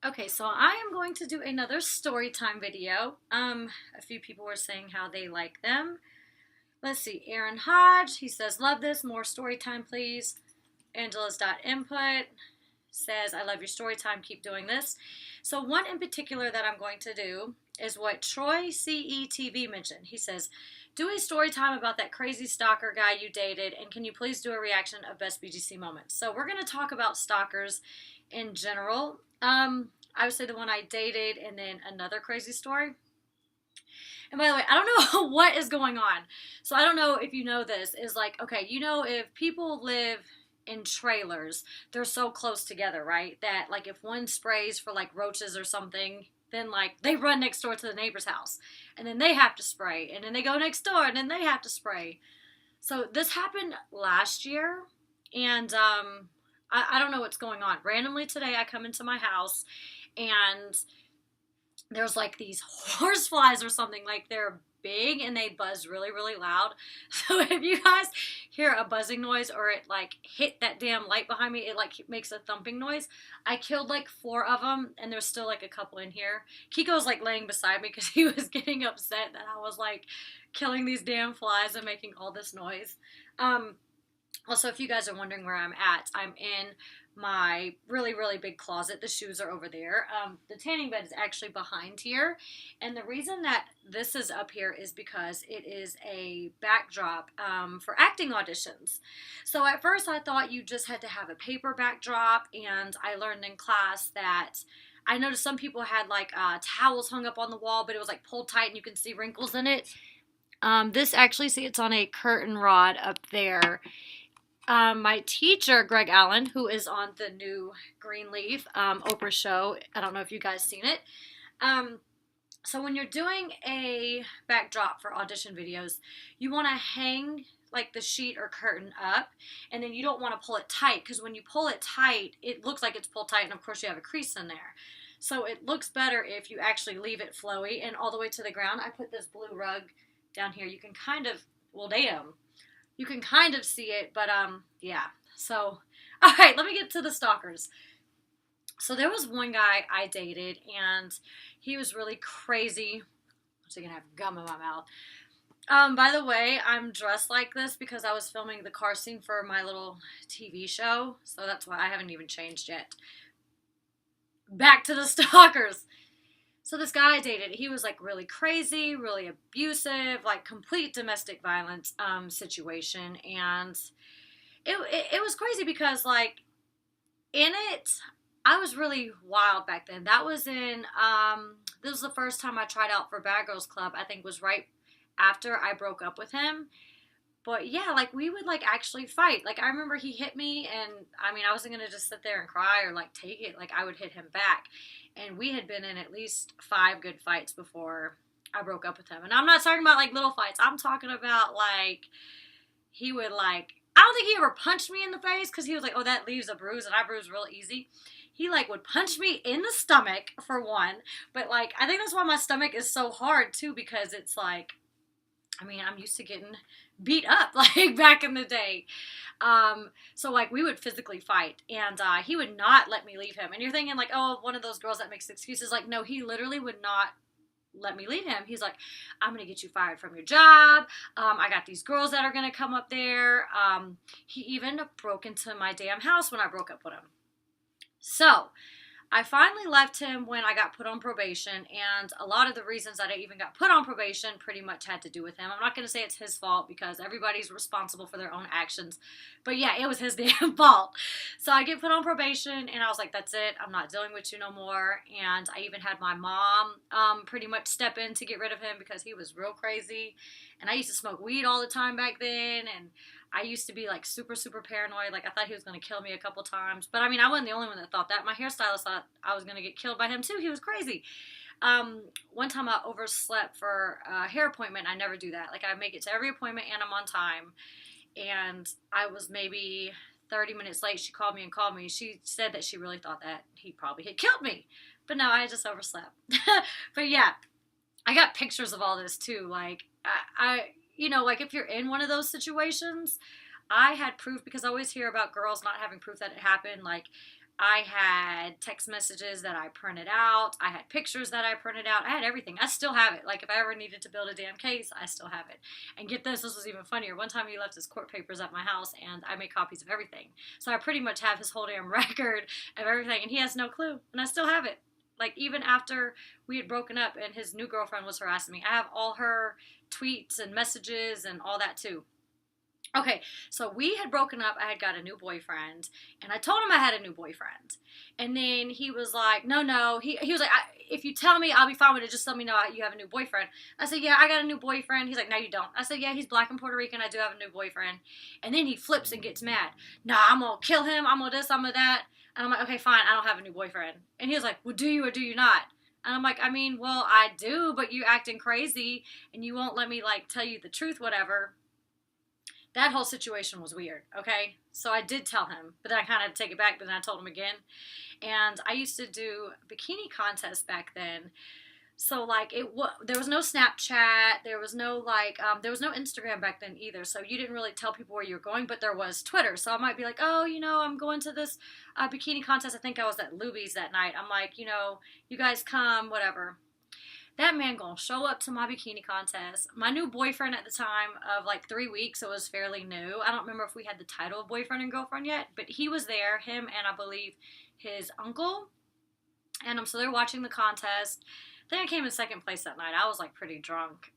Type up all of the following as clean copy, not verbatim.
Okay, so I am going to do another story time video. A few people were saying how they like them. Let's see, Aaron Hodge, he says, love this, more story time, please. Angela's dot input says, I love your story time, keep doing this. So one in particular that I'm going to do is what Troy CETV mentioned. He says, do a story time about that crazy stalker guy you dated, and can you please do a reaction of best BGC moments? So we're going to talk about stalkers in general. I would say the one I dated, and then another crazy story. And by the way, I don't know what is going on. So I don't know if you know this. Is like, okay, if people live in trailers, they're so close together, right? That like if one sprays for like roaches or something, then like they run next door to the neighbor's house, and then they have to spray, and then they go next door, and then they have to spray. So this happened last year, and I don't know what's going on. Randomly today, I come into my house, and there's like these horse flies or something. Like they're big and they buzz really, really loud. So if you guys hear a buzzing noise or it like hit that damn light behind me, it like makes a thumping noise. I killed like four of them and there's still like a couple in here. Kiko's like laying beside me because he was getting upset that I was like killing these damn flies and making all this noise. Um, Also, if you guys are wondering where I'm at, I'm in my really, really big closet. The shoes are over there. The tanning bed is actually behind here. And the reason that this is up here is because it is a backdrop for acting auditions. So at first I thought you just had to have a paper backdrop, and I learned in class that I noticed some people had like towels hung up on the wall, but it was like pulled tight and you can see wrinkles in it. This actually, see, it's on a curtain rod up there. My teacher, Greg Allen, who is on the new Greenleaf Oprah show. I don't know if you guys seen it. Um, so when you're doing a backdrop for audition videos, you want to hang like the sheet or curtain up, and then you don't want to pull it tight, because when you pull it tight, it looks like it's pulled tight, and of course you have a crease in there. So it looks better if you actually leave it flowy and all the way to the ground. I put this blue rug down here. You can kind of, well, damn, you can kind of see it, but yeah. So, all right, let me get to the stalkers. So there was one guy I dated, and he was really crazy. I'm just gonna have gum in my mouth. By the way, I'm dressed like this because I was filming the car scene for my little TV show, so that's why I haven't even changed yet. Back to the stalkers. So this guy I dated, he was like really crazy, really abusive, like complete domestic violence situation, and it was crazy because like in it, I was really wild back then. That was in this was the first time I tried out for Bad Girls Club. I think was right after I broke up with him. But yeah, like we would like actually fight. Like I remember he hit me, and I mean I wasn't gonna just sit there and cry or like take it. Like I would hit him back, and we had been in at least five good fights before I broke up with him. And I'm not talking about like little fights. I'm talking about like he would like, I don't think he ever punched me in the face because he was like, oh, that leaves a bruise, and I bruise real easy. He like would punch me in the stomach for one, but like I think that's why my stomach is so hard too, because it's like, I mean, I'm used to getting beat up like back in the day. So like we would physically fight, and he would not let me leave him. And you're thinking like, oh, one of those girls that makes excuses. Like, no, he literally would not let me leave him. He's like, I'm gonna get you fired from your job. I got these girls that are gonna come up there. He even broke into my damn house when I broke up with him. So I finally left him when I got put on probation, and a lot of the reasons that I even got put on probation pretty much had to do with him. I'm not going to say it's his fault because everybody's responsible for their own actions, but yeah, it was his damn fault. So I get put on probation, and I was like, that's it. I'm not dealing with you no more. And I even had my mom pretty much step in to get rid of him because he was real crazy. And I used to smoke weed all the time back then, and I used to be like super, super paranoid. Like I thought he was going to kill me a couple times. But I mean, I wasn't the only one that thought that. My hairstylist thought I was going to get killed by him too. He was crazy. One time I overslept for a hair appointment. I never do that. Like I make it to every appointment and I'm on time. And I was maybe 30 minutes late. She called me and called me. She said that she really thought that he probably had killed me. But no, I just overslept. But yeah, I got pictures of all this too. Like like if you're in one of those situations, I had proof because I always hear about girls not having proof that it happened. Like I had text messages that I printed out. I had pictures that I printed out. I had everything. I still have it. Like, if I ever needed to build a damn case, I still have it. And get this was even funnier. One time he left his court papers at my house, and I made copies of everything. So I pretty much have his whole damn record of everything, and he has no clue. And I still have it. Like, even after we had broken up and his new girlfriend was harassing me, I have all her tweets and messages and all that too. Okay, so we had broken up. I had got a new boyfriend, and I told him I had a new boyfriend. And then he was like, no. He was like, if you tell me, I'll be fine with it. Just let me know you have a new boyfriend. I said, yeah, I got a new boyfriend. He's like, no, you don't. I said, yeah, he's black and Puerto Rican. I do have a new boyfriend. And then he flips and gets mad. Nah, I'm going to kill him. I'm going to this, I'm going to that. And I'm like, okay, fine, I don't have a new boyfriend. And he was like, well, do you or do you not? And I'm like, I mean, well, I do, but you acting crazy, and you won't let me, like, tell you the truth, whatever. That whole situation was weird, okay? So I did tell him, but then I kind of had to take it back, but then I told him again. And I used to do bikini contests back then. So, like, there was no Snapchat, there was no, like, there was no Instagram back then either, so you didn't really tell people where you were going, but there was Twitter. So I might be like, oh, I'm going to this bikini contest. I think I was at Luby's that night. I'm like, you guys come, whatever. That man gonna show up to my bikini contest. My new boyfriend at the time of like 3 weeks, so it was fairly new. I don't remember if we had the title of boyfriend and girlfriend yet, but he was there, him and I believe his uncle. And so they're watching the contest. I think I came in second place that night. I was like pretty drunk.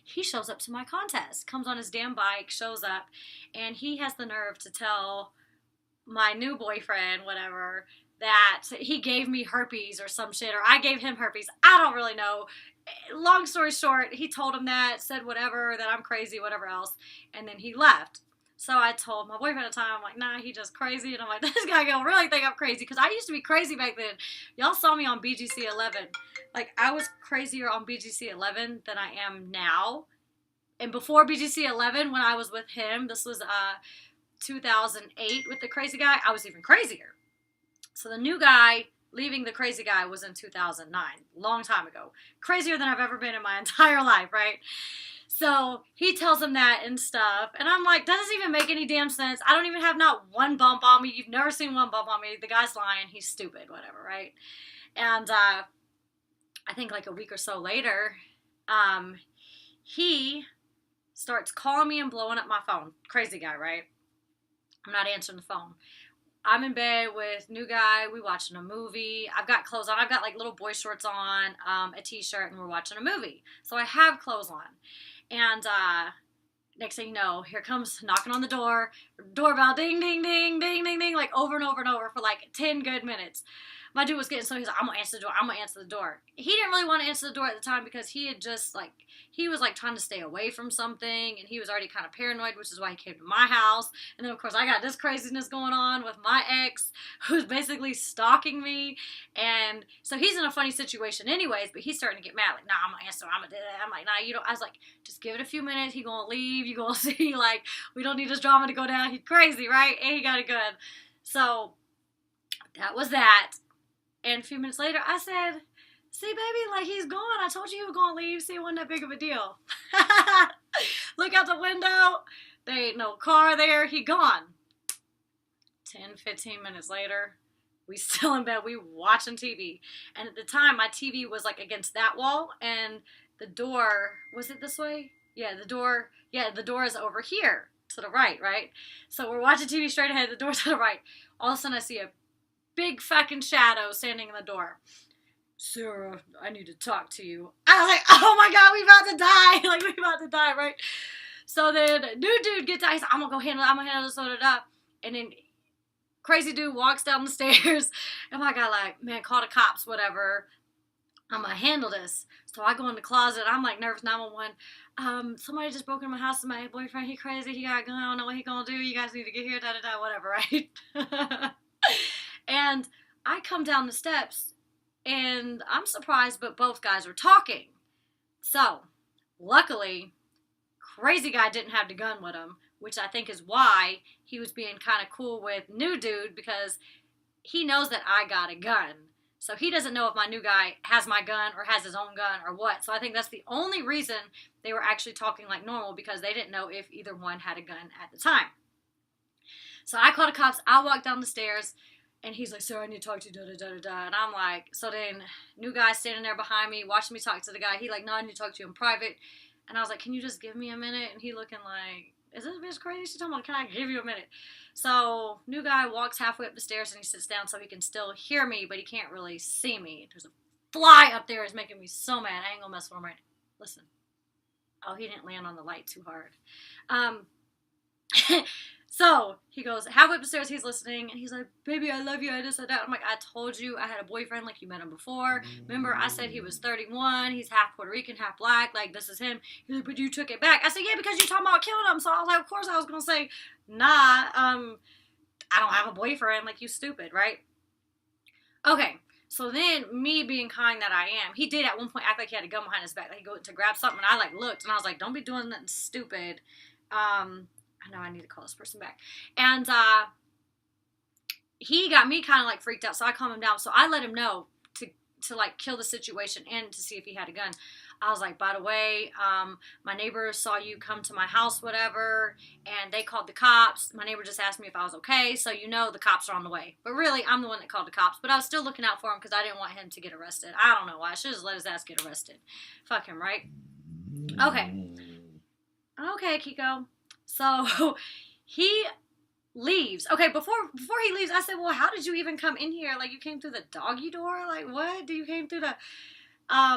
He shows up to my contest, comes on his damn bike, shows up, and he has the nerve to tell my new boyfriend, whatever, that he gave me herpes or some shit, or I gave him herpes. I don't really know. Long story short, he told him that, said whatever, that I'm crazy, whatever else, and then he left. So I told my boyfriend at the time, I'm like, nah, he just crazy, and I'm like, this guy gonna really think I'm crazy, because I used to be crazy back then. Y'all saw me on BGC 11. Like, I was crazier on BGC 11 than I am now. And before BGC 11, when I was with him, this was 2008 with the crazy guy, I was even crazier. So the new guy leaving the crazy guy was in 2009, long time ago. Crazier than I've ever been in my entire life, right? So he tells him that and stuff, and I'm like, that doesn't even make any damn sense. I don't even have not one bump on me. You've never seen one bump on me. The guy's lying. He's stupid, whatever, right? And I think like a week or so later, he starts calling me and blowing up my phone. Crazy guy, right? I'm not answering the phone. I'm in bed with new guy. We watching a movie. I've got clothes on. I've got like little boy shorts on, a t-shirt, and we're watching a movie. So I have clothes on. And next thing you know, here comes knocking on the door. Doorbell, ding, ding, ding, ding, ding, ding, like over and over and over for like 10 good minutes. My dude was getting so he's like, I'm going to answer the door. I'm going to answer the door. He didn't really want to answer the door at the time because he had just like, he was like trying to stay away from something, and he was already kind of paranoid, which is why he came to my house. And then of course I got this craziness going on with my ex who's basically stalking me. And so he's in a funny situation anyways, but he's starting to get mad. Like, nah, I'm going to answer. I'm going to do that. I'm like, nah, you don't. I was like, just give it a few minutes. He going to leave. You going to see, like, we don't need this drama to go down. He's crazy, right? And he got it good. So that was that. And a few minutes later, I said, see, baby, like, he's gone. I told you he was going to leave. See, it wasn't that big of a deal. Look out the window. There ain't no car there. He gone. 10, 15 minutes later, we still in bed. We watching TV. And at the time, my TV was, like, against that wall. And the door, was it this way? Yeah, the door is over here to the right? So we're watching TV straight ahead. The door's to the right. All of a sudden, I see a big fucking shadow standing in the door. Sarah, I need to talk to you. I was like, oh my God, we about to die. Like, we about to die, right? So then, new dude gets out. He's like, I'm going to handle this, and then crazy dude walks down the stairs. And my guy like, man, call the cops, whatever. I'm going to handle this. So I go in the closet. I'm like nervous, 911. Somebody just broke into my house. My boyfriend, he crazy. He got a gun. I don't know what he going to do. You guys need to get here, whatever, right? And I come down the steps, and I'm surprised, but both guys are talking. So, luckily, crazy guy didn't have the gun with him, which I think is why he was being kind of cool with new dude, because he knows that I got a gun. So he doesn't know if my new guy has my gun or has his own gun or what. So I think that's the only reason they were actually talking like normal, because they didn't know if either one had a gun at the time. So I called the cops. I walked down the stairs. And he's like, sir, I need to talk to you, da-da-da-da-da. And I'm like, so then, new guy standing there behind me, watching me talk to the guy. He like, no, I need to talk to you in private. And I was like, can you just give me a minute? And he looking like, is this bitch crazy? She's talking about, can I give you a minute? So, new guy walks halfway up the stairs and he sits down so he can still hear me, but he can't really see me. There's a fly up there. It's making me so mad. I ain't gonna mess with him right now. Listen. Oh, he didn't land on the light too hard. So he goes halfway up the stairs, he's listening, and he's like, baby, I love you, I just said that. I'm like, I told you I had a boyfriend, like you met him before. Remember, I said he was 31, he's half Puerto Rican, half black, like this is him. He's like, but you took it back. I said, yeah, because you talking about killing him. So I was like, of course I was gonna say, nah, I don't have a boyfriend, like you stupid, right? Okay. So then, me being kind that I am, he did at one point act like he had a gun behind his back. Like he go to grab something, and I like looked, and I was like, don't be doing nothing stupid. I know I need to call this person back. And he got me kind of like freaked out, so I calmed him down. So I let him know to like kill the situation and to see if he had a gun. I was like, by the way, my neighbor saw you come to my house, whatever, and they called the cops. My neighbor just asked me if I was okay, so you know the cops are on the way. But really, I'm the one that called the cops. But I was still looking out for him because I didn't want him to get arrested. I don't know why. I should have let his ass get arrested. Fuck him, right? Okay. Okay, Kiko. So he leaves. Okay, before he leaves, I said, well, how did you even come in here? Like, you came through the doggy door? Like, what? You came through the...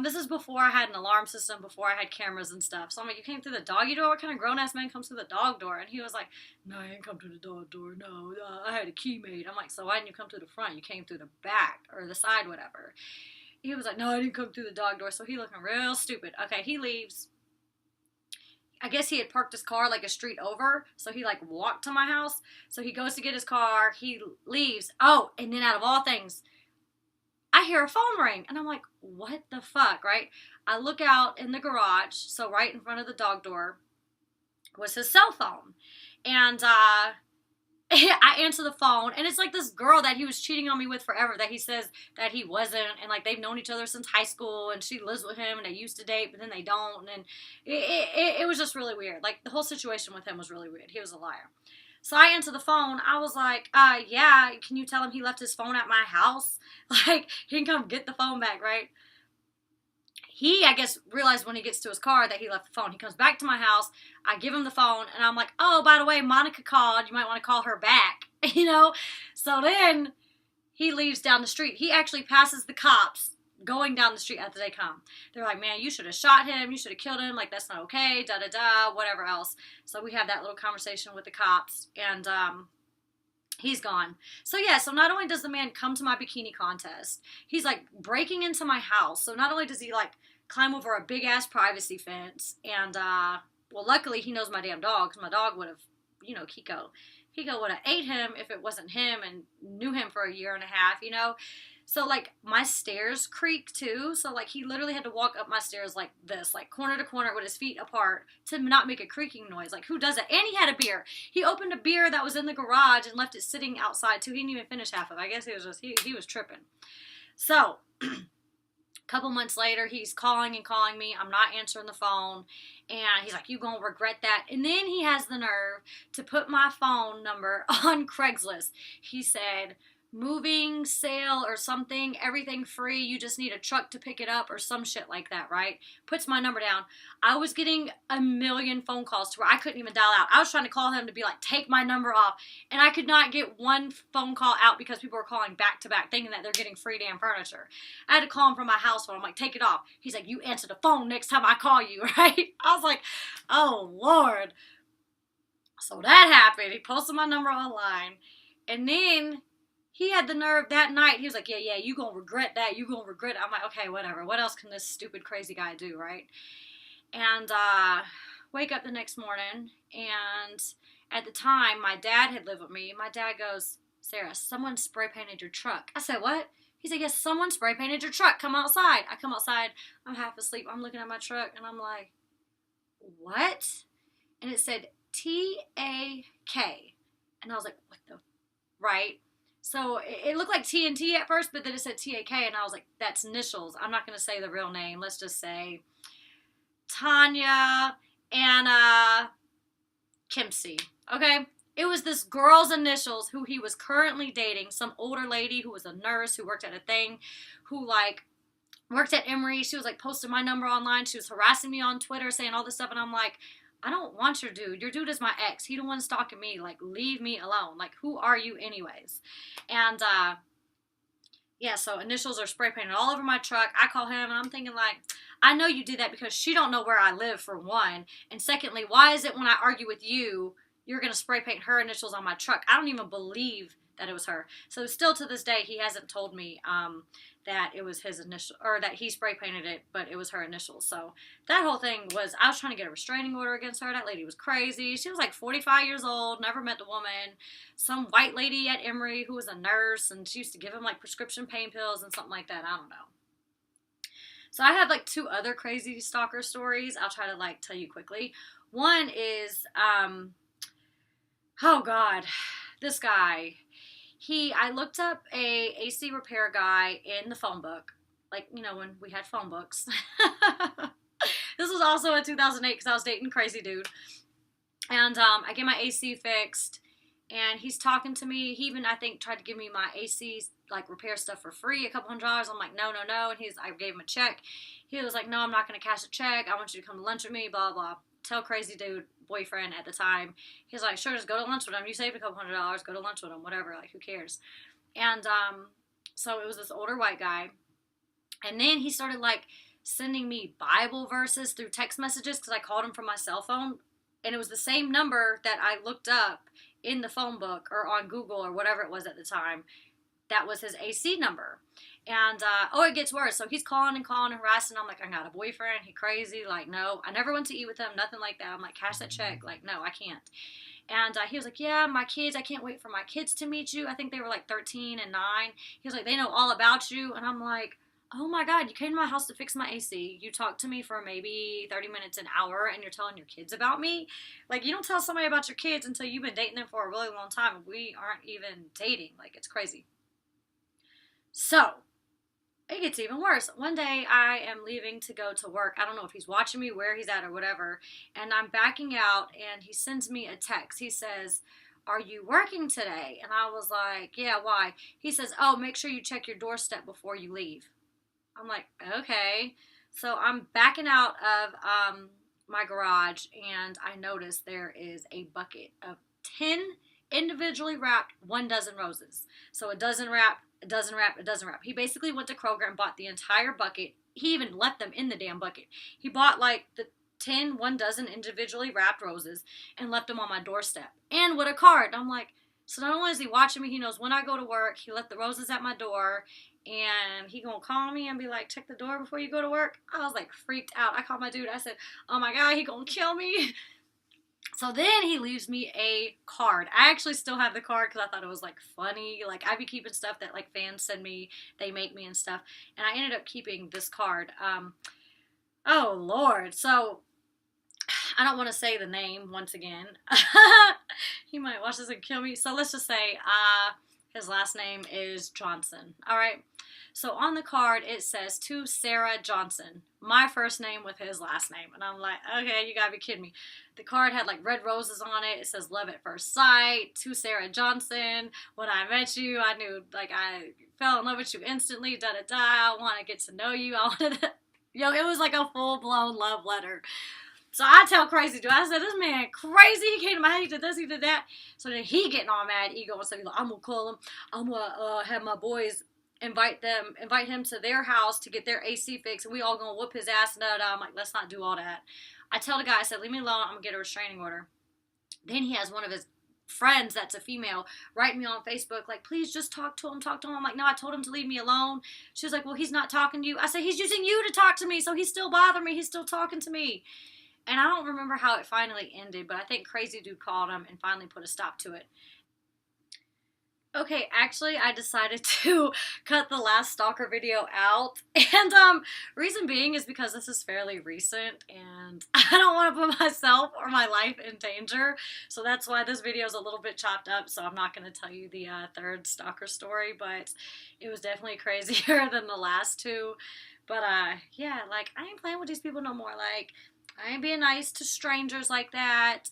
this is before I had an alarm system, before I had cameras and stuff. So I'm like, you came through the doggy door? What kind of grown-ass man comes through the dog door? And he was like, no, I didn't come through the dog door. No, I had a key made. I'm like, so why didn't you come through the front? You came through the back or the side, whatever. He was like, no, I didn't come through the dog door. So he looking real stupid. Okay, he leaves. I guess he had parked his car like a street over, so he like walked to my house. So he goes to get his car, he leaves. Oh, and then out of all things, I hear a phone ring, and I'm like, what the fuck, right? I look out in the garage, so right in front of the dog door was his cell phone. And I answer the phone, and it's like this girl that he was cheating on me with forever, that he says that he wasn't, and like they've known each other since high school, and she lives with him, and they used to date, but then they don't, and it was just really weird. Like, the whole situation with him was really weird. He was a liar. So I answer the phone. I was like, yeah, can you tell him he left his phone at my house? Like, he can come get the phone back, right? He, I guess, realized when he gets to his car that he left the phone. He comes back to my house. I give him the phone, and I'm like, oh, by the way, Monica called. You might want to call her back, you know? So then he leaves down the street. He actually passes the cops going down the street after they come. They're like, man, you should have shot him. You should have killed him. Like, that's not okay, da-da-da, whatever else. So we have that little conversation with the cops, and he's gone. So yeah, so not only does the man come to my bikini contest, he's like breaking into my house. So not only does he like climb over a big ass privacy fence, and well, luckily he knows my damn dog, because my dog would have, you know, Kiko would have ate him if it wasn't him, and knew him for a year and a half, you know. So like my stairs creak too. So like he literally had to walk up my stairs like this, like corner to corner with his feet apart to not make a creaking noise. Like, who does it? And he had a beer. He opened a beer that was in the garage and left it sitting outside too. He didn't even finish half of it. I guess he was just, he was tripping. So a couple months later, he's calling and calling me. I'm not answering the phone. And he's like, you gonna regret that. And then he has the nerve to put my phone number on Craigslist. He said, moving, sale, or something, everything free, you just need a truck to pick it up, or some shit like that, right? Puts my number down. I was getting a million phone calls to where I couldn't even dial out. I was trying to call him to be like, take my number off, and I could not get one phone call out because people were calling back to back thinking that they're getting free damn furniture. I had to call him from my house phone. I'm like, take it off. He's like, you answer the phone next time I call you, right? I was like, oh Lord. So that happened. He posted my number online, and then he had the nerve that night. He was like, yeah, you gonna regret that. You gonna regret it. I'm like, okay, whatever. What else can this stupid, crazy guy do, right? And wake up the next morning, and at the time, my dad had lived with me. My dad goes, Sarah, someone spray painted your truck. I said, what? He said, yes, someone spray painted your truck. Come outside. I come outside. I'm half asleep. I'm looking at my truck, and I'm like, what? And it said T-A-K. And I was like, what the? Right? So it looked like TNT at first, but then it said T-A-K, and I was like, that's initials. I'm not going to say the real name. Let's just say Tanya Anna Kempsey. Okay? It was this girl's initials who he was currently dating, some older lady who was a nurse who worked at a thing, who like worked at Emory. She was like posting my number online. She was harassing me on Twitter, saying all this stuff, and I'm like, I don't want your dude. Your dude is my ex. He the one stalking me. Like, leave me alone. Like, who are you anyways? And yeah, so initials are spray painted all over my truck. I call him and I'm thinking like, I know you did that because she don't know where I live, for one. And secondly, why is it when I argue with you, you're going to spray paint her initials on my truck? I don't even believe that it was her. So still to this day, he hasn't told me that it was his initial, or that he spray painted it, but it was her initials. So that whole thing was, I was trying to get a restraining order against her. That lady was crazy. She was like 45 years old, never met the woman. Some white lady at Emory who was a nurse, and she used to give him like prescription pain pills and something like that. I don't know. So I have like 2 other crazy stalker stories. I'll try to like tell you quickly. One is, oh God, this guy. I looked up a AC repair guy in the phone book, like, you know, when we had phone books. This was also in 2008 because I was dating Crazy Dude. And I get my AC fixed, and he's talking to me. He even, I think, tried to give me my AC, like, repair stuff for free, a couple $100. I'm like, no, no, no. And I gave him a check. He was like, no, I'm not going to cash a check. I want you to come to lunch with me, blah, blah. Tell Crazy Dude, boyfriend at the time, he's like, sure, just go to lunch with him. You saved a couple $100, go to lunch with him, whatever, like, who cares? And so it was this older white guy, and then he started like sending me Bible verses through text messages because I called him from my cell phone, and it was the same number that I looked up in the phone book or on Google or whatever it was at the time. That was his AC number. And, it gets worse. So he's calling and harassing. I'm like, I got a boyfriend. He crazy. Like, no. I never went to eat with him. Nothing like that. I'm like, cash that check. Like, no, I can't. And he was like, yeah, my kids, I can't wait for my kids to meet you. I think they were like 13 and 9. He was like, they know all about you. And I'm like, oh my God, you came to my house to fix my AC. You talked to me for maybe 30 minutes, an hour, and you're telling your kids about me? Like, you don't tell somebody about your kids until you've been dating them for a really long time. And we aren't even dating. Like, it's crazy. So, it gets even worse. One day, I am leaving to go to work. I don't know if he's watching me, where he's at, or whatever. And I'm backing out, and he sends me a text. He says, are you working today? And I was like, yeah, why? He says, oh, make sure you check your doorstep before you leave. I'm like, okay. So I'm backing out of my garage, and I notice there is a bucket of 10 individually wrapped 1 dozen roses. So a dozen wrap, a dozen wrap, a dozen wrap. He basically went to Kroger and bought the entire bucket. He even left them in the damn bucket. He bought like the 1 dozen individually wrapped roses and left them on my doorstep. And with a card. And I'm like, so not only is he watching me, he knows when I go to work. He left the roses at my door. And he gonna call me and be like, check the door before you go to work. I was like freaked out. I called my dude. I said, oh my God, he gonna kill me. So then he leaves me a card. I actually still have the card because I thought it was like funny. Like, I be keeping stuff that like fans send me, they make me and stuff. And I ended up keeping this card. Oh Lord. So I don't want to say the name once again. He might watch this and kill me. So let's just say his last name is Johnson. All right. So on the card, it says, to Sarah Johnson, my first name with his last name. And I'm like, okay, you gotta be kidding me. The card had like red roses on it. It says, love at first sight, to Sarah Johnson. When I met you, I knew, like, I fell in love with you instantly, da-da-da. I want to get to know you. I wanted to, it was like a full-blown love letter. So I tell Crazy Dude, I said, this man crazy. He came to my house, he did this, he did that. So then he getting all mad, ego, and stuff. He's like, I'm gonna call him. I'm gonna have my boys invite him to their house to get their AC fixed, and we all gonna whoop his ass. No, I'm like, let's not do all that. I tell the guy, I said, leave me alone. I'm gonna get a restraining order. Then he has one of his friends that's a female write me on Facebook like, please just talk to him. I'm like, no, I told him to leave me alone. She was like, well, he's not talking to you. I said, he's using you to talk to me, so he's still bothering me. He's still talking to me. And I don't remember how it finally ended, but I think Crazy Dude called him and finally put a stop to it. Okay, actually, I decided to cut the last stalker video out, and reason being is because this is fairly recent, and I don't want to put myself or my life in danger, so that's why this video is a little bit chopped up, so I'm not going to tell you the third stalker story, but it was definitely crazier than the last 2, but yeah, like, I ain't playing with these people no more. Like, I ain't being nice to strangers like that.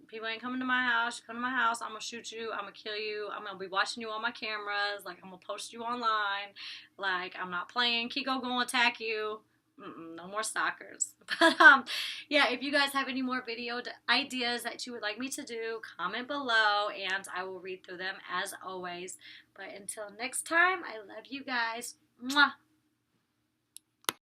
People ain't coming to my house. You come to my house, I'm gonna shoot you. I'm gonna kill you. I'm gonna be watching you on my cameras. Like, I'm gonna post you online. Like, I'm not playing. Kiko gonna attack you. No more stalkers. But yeah. If you guys have any more video ideas that you would like me to do, comment below, and I will read through them as always. But until next time, I love you guys. Mwah.